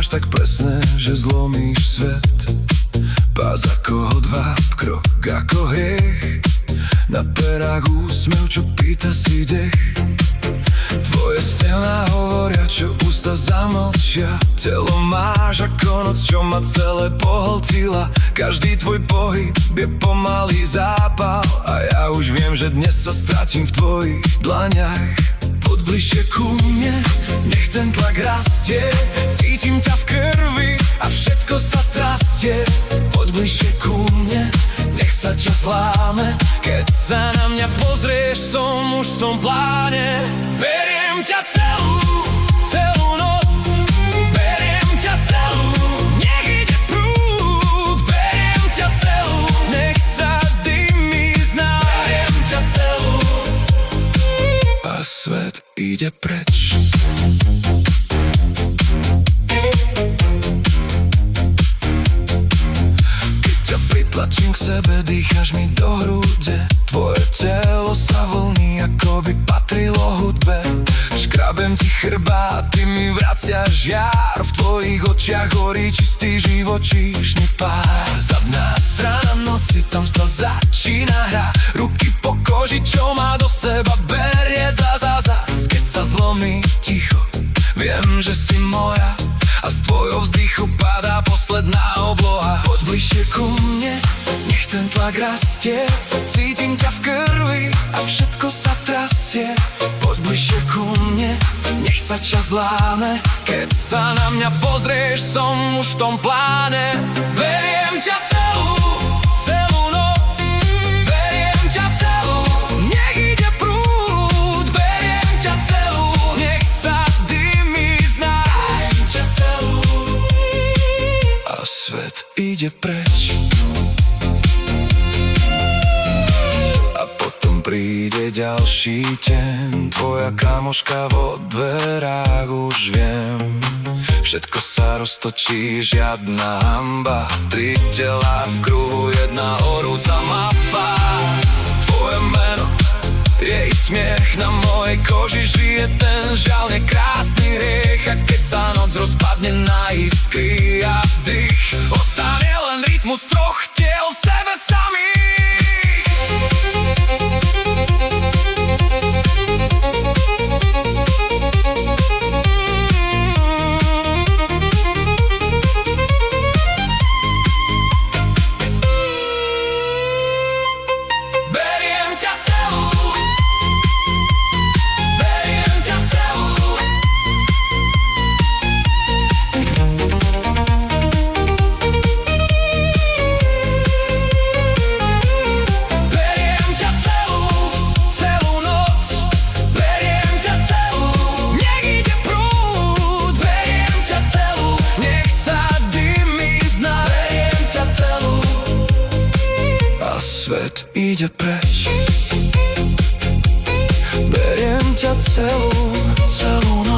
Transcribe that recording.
máš tak presné, že zlomíš svet. Pás ako hodváb, krok ako hriech, na perách úsmev, čo pýta si dech. Tvoje stelná hovoria, čo ústa zamlčia. Telo máš ako noc, čo ma celé pohltila. Každý tvoj pohyb je pomalý zápal, a ja už viem, že dnes sa stratím v tvojich dlaňach. Poď bližšie ku mne, nech ten tlak rastie. Cítim ťa v krvi a všetko sa trastie. Poď bližšie ku mne, nech sa čas láme. Keď sa na mňa pozrieš, som už v tom pláne. Beriem ťa celú noc. Beriem ťa celú, nech ide prúd. Beriem ťa celú, nech sa dymí z nás. Beriem ťa celú a svet ide preč. Keď ťa pritlačím k sebe, dýchaš mi do hrude. Tvoje telo sa vlní, ako by patrilo hudbe. Škrabem ti chrbát, ty mi vraciaš jar. V tvojich očiach horí čistý živočíšny pár. Zadná strana noci, tam sa začína hra. Ruky po koži, čo má do seba berie zas. Keď sa zlomí ticho, viem, že si moja, a z tvojho vzdychu padá posledná obloha. Poď bližšie ku mne, nech ten tlak rastie. Cítim ťa v krvi a všetko sa trasie. Poď bližšie ku mne, nech sa čas láme. Keď sa na mňa pozrieš, som už v tom pláne. Beriem ťa celú noc. Beriem ťa celú, nech ide prúd. Beriem ťa celú, nech sa dymí z nás. Beriem ťa celú a svet ide preč. Príde ďalší deň, tvoja kamoška vo dverách, už viem. Všetko sa roztočí, žiadna hanba. 3 tela v kruhu, jedna horúca mapa. Tvoje meno, jej smiech na mojej koži, žije ten žiaľ nekrásny hriech. A keď sa noc rozpadne na iskry a dých, ostane len rytmus troch tiel v sebe samých. Svet ide preč. Beriem ťa celú noc.